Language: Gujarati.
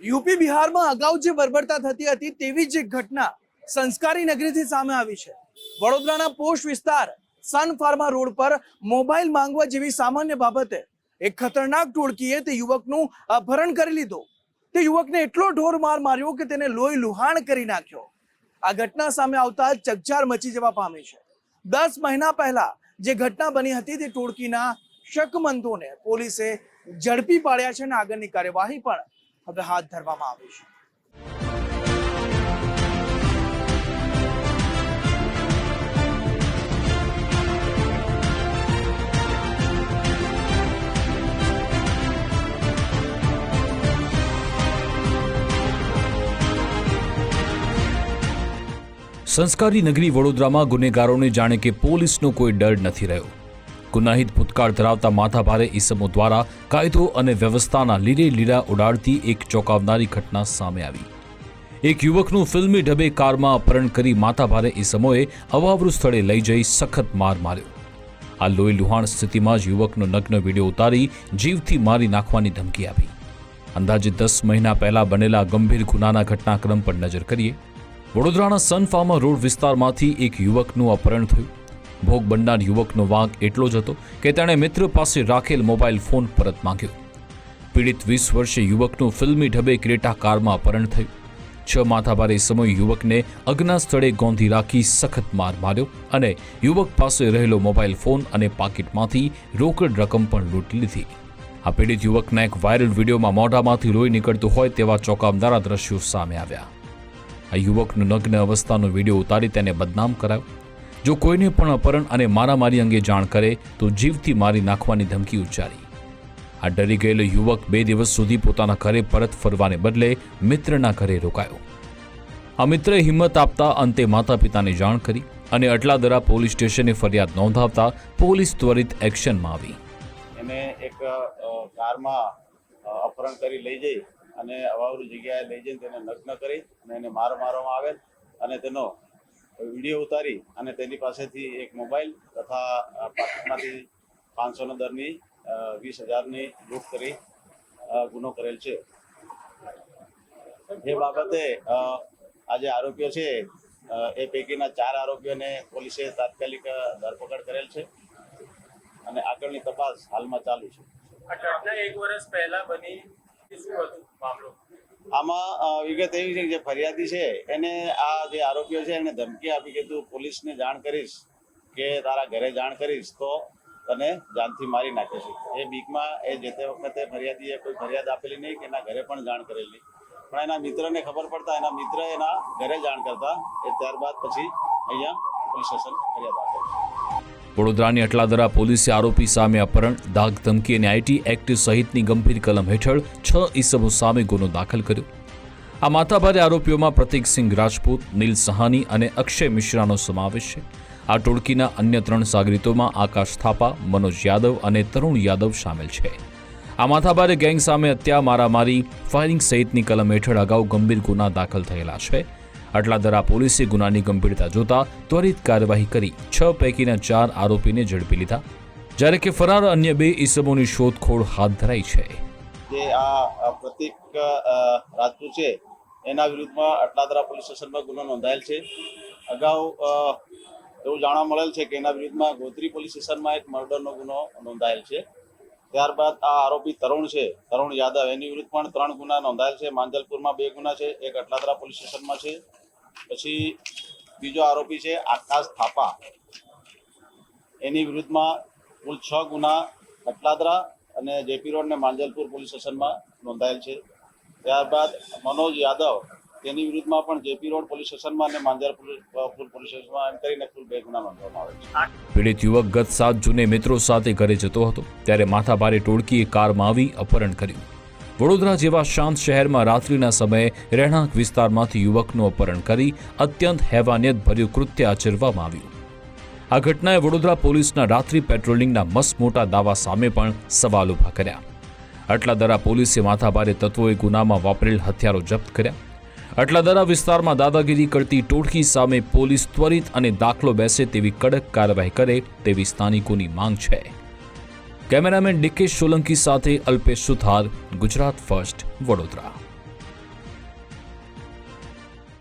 યુપી બિહારમાં અગાઉ જે બર્બરતા થતી હતી તેવી જ એક ઘટના સંસ્કારી નગરીથી સામે આવી છે। વડોદરાના પોશ વિસ્તાર સન ફાર્મા રોડ પર મોબાઈલ માંગવા જેવી સામાન્ય બાબતે એક ખતરનાક ટોળકીએ તે યુવકનું અપહરણ કરી લીધું। તે યુવકને એટલો ઢોર માર માર્યો કે તેને લોહી લુહાણ કરી નાખ્યો। આ ઘટના સામે આવતા ચકચાર મચી જવા પામી છે। 10 મહિના પહેલા જે ઘટના બની હતી તે ટોળકીના શકમંદોને પોલીસે ઝડપી પાડ્યા છે અને આગળની કાર્યવાહી પણ હવે હાથ ધરવામાં આવી છે। સંસ્કારી નગરી વડોદરામાં ગુનેગારોને જાણે કે પોલીસનો કોઈ ડર નથી રહ્યો। ગુનાહિત ભૂતકાળ ધરાવતા માથાભારે ઈસમો દ્વારા કાયદો અને વ્યવસ્થાના લીરે લીરા ઉડાડતી એક ચોંકાવનારી ઘટના સામે આવી। એક યુવકનું ફિલ્મી ઢબે કારમાં અપહરણ કરી માથાભારે ઈસમોએ અવાવરૂ સ્થળે લઈ જઈ સખત માર માર્યો। આ લોહી લુહાણ સ્થિતિમાં જ યુવકનો નગ્ન વિડીયો ઉતારી જીવથી મારી નાખવાની ધમકી આપી। અંદાજે 10 મહિના પહેલા બનેલા ગંભીર ગુનાના ઘટનાક્રમ પર નજર કરીએ। વડોદરાના સન ફાર્મા રોડ વિસ્તારમાંથી એક યુવકનું અપહરણ થયું। ભોગ બનનાર યુવકનો વાંક એટલો જ હતો કે તેણે મિત્ર પાસે રાખેલ મોબાઈલ ફોન પરત માંગ્યો। પીડિત 20 વર્ષીય યુવકનું ફિલ્મી ઢબે ક્રેટા કારમાં અપહરણ થયું। 6 માથાભારે સમયે યુવકને અજ્ઞાત સ્થળે ગોંધી રાખી સખત માર માર્યો અને યુવક પાસે રહેલો મોબાઈલ ફોન અને પાકીટમાંથી રોકડ રકમ પણ લૂંટી લીધી। આ પીડિત યુવકના એક વાયરલ વિડીયોમાં મોઢામાંથી લોહી નીકળતું હોય તેવા ચોંકાવનારા દ્રશ્યો સામે આવ્યા। આ યુવકનો નગ્ન અવસ્થાનો વિડીયો ઉતારી તેને બદનામ કરાયો। જો કોઈને પણ અપહરણ અને મારામારી અંગે જાણ કરે તો જીવથી મારી નાખવાની ધમકી ઉચ્ચારી। આ ડરી ગયેલો યુવક 2 દિવસ સુધી પોતાના ઘરે પરત ફરવાને બદલે મિત્રના ઘરે રોકાયો। આ મિત્રએ હિંમત આપતા અંતે માતા પિતાને જાણ કરી અને અટલાદરા પોલીસ સ્ટેશને ફરિયાદ નોંધાવતા પોલીસ ત્વરિત એક્શનમાં આવી। એને એક કારમાં અપહરણ કરી લઈ જઈ અને અવાવરૂ જગ્યાએ લઈ જઈને તેને નગ્ન કરી અને એને માર મારવામાં આવેલ અને તેનો વિડીયો ઉતારી અને તેની પાસેથી એક મોબાઈલ તથા પાકીટમાંથી 500ના દરની 20,000ની લૂંટ કરી ગુનો કરેલ છે। એ બાબતે આ જે આરોપીઓ છે એ પૈકીના 4 આરોપીઓને પોલીસે તાત્કાલિક ધરપકડ કરેલ છે અને આગળની તપાસ હાલમાં ચાલુ છે। આ ઘટના 1 વર્ષ પહેલા બની, શું હતું મામલો? આમાં વિગત એવી છે કે જે ફરિયાદી છે એને આ જે આરોપીઓ છે એને ધમકી આપી કે તું પોલીસને જાણ કરીશ કે તારા ઘરે જાણ કરીશ તો તને જાનથી મારી નાખે છે। એ બીકમાં એ જે તે વખતે ફરિયાદીએ કોઈ ફરિયાદ આપેલી નહીં કે એના ઘરે પણ જાણ કરેલી, પણ એના મિત્રને ખબર પડતા એના મિત્ર એના ઘરે જાણ કરતા એ ત્યારબાદ પછી અહીંયા પોલીસ સ્ટેશન ફરિયાદ આપે। વડોદરાની અટલાદરા પોલીસે આરોપી સામે અપહરણ, દાગ ધમકી અને આઈટી એક્ટ સહિતની ગંભીર કલમ હેઠળ 6 ઈસમો સામે ગુનો દાખલ કર્યો। આ માથાભારે આરોપીઓમાં પ્રતીકસિંહ રાજપૂત, નીલ સહાની અને અક્ષય મિશ્રાનો સમાવેશ છે। આ ટોળકીના અન્ય 3 સાગરીતોમાં આકાશ થાપા, મનોજ યાદવ અને તરુણ યાદવ સામેલ છે। આ માથાભારે ગેંગ સામે હત્યા, મારામારી, ફાયરિંગ સહિતની કલમ હેઠળ અગાઉ ગંભીર ગુના દાખલ થયેલા છે। અટલાદરા પોલીસે ગુનાની ગંભીરતા જોતા ત્વરિત કાર્યવાહી કરી 6 પૈકીના 4 આરોપીને ઝડપી લીધા, જ્યારે કે ફરાર અન્ય 2 ઈસમોની શોધખોળ હાથ ધરાઈ છે। જે આ પ્રતીક રાજપૂત છે એના વિરુદ્ધમાં અટલાદરા પોલીસ સ્ટેશનમાં ગુનો નોંધાયેલ છે। અગાઉ એવું જાણવા મળેલ છે કે એના વિરુદ્ધમાં ગોત્રી પોલીસ સ્ટેશનમાં એક મર્ડરનો ગુનો નોંધાયેલ છે। ત્યારબાદ આ આરોપી તરુણ છે, તરુણ યાદવ, એની વિરુદ્ધ પણ 3 ગુના નોંધાયેલ છે। માંજલપુરમાં 2 ગુના છે, એક અટલાદરા પોલીસ સ્ટેશનમાં છે। પછી બીજો આરોપી છે આકાશ થાપા, એની વિરુદ્ધમાં કુલ 6 ગુના અટલાદરા અને જેપી રોડ ને માંજલપુર પોલીસ સ્ટેશનમાં નોંધાયેલ છે। ત્યારબાદ મનોજ યાદવ, તેની વિરુદ્ધમાં પણ જેપી રોડ પોલીસ સ્ટેશનમાં અને માંજલપુર પોલીસ સ્ટેશનમાં એમ કરીને કુલ 2 ગુના નોંધવામાં આવે છે। પીડિત યુવક ગત 7 જૂને મિત્રો સાથે ઘરે જતો હતો ત્યારે માથાભારે ટોળકીએ કારમાં આવી અપહરણ કર્યું। વડોદરા જેવા શાંત શહેરમાં રાત્રિના સમયે રહેણાંક વિસ્તારમાંથી યુવકનું અપહરણ કરી અત્યંત હેવાનિયતભર્યું કૃત્ય આચરવામાં આવ્યું। આ ઘટનાએ વડોદરા પોલીસના રાત્રિ પેટ્રોલિંગના મસ્ત મોટા દાવા સામે પણ સવાલ ઊભા કર્યા। અટલાદરા પોલીસે માથાભારે તત્વોએ ગુનામાં વાપરેલ હથિયારો જપ્ત કર્યા। અટલાદરા વિસ્તારમાં દાદાગીરી કરતી ટોળકી સામે પોલીસ ત્વરિત અને દાખલો બેસે તેવી કડક કાર્યવાહી કરે તેવી સ્થાનિકોની માંગ છે। કેમેરામેન ડીકે સોલંકી સાથે અલ્પેશ સુથાર, ગુજરાત ફર્સ્ટ, વડોદરા।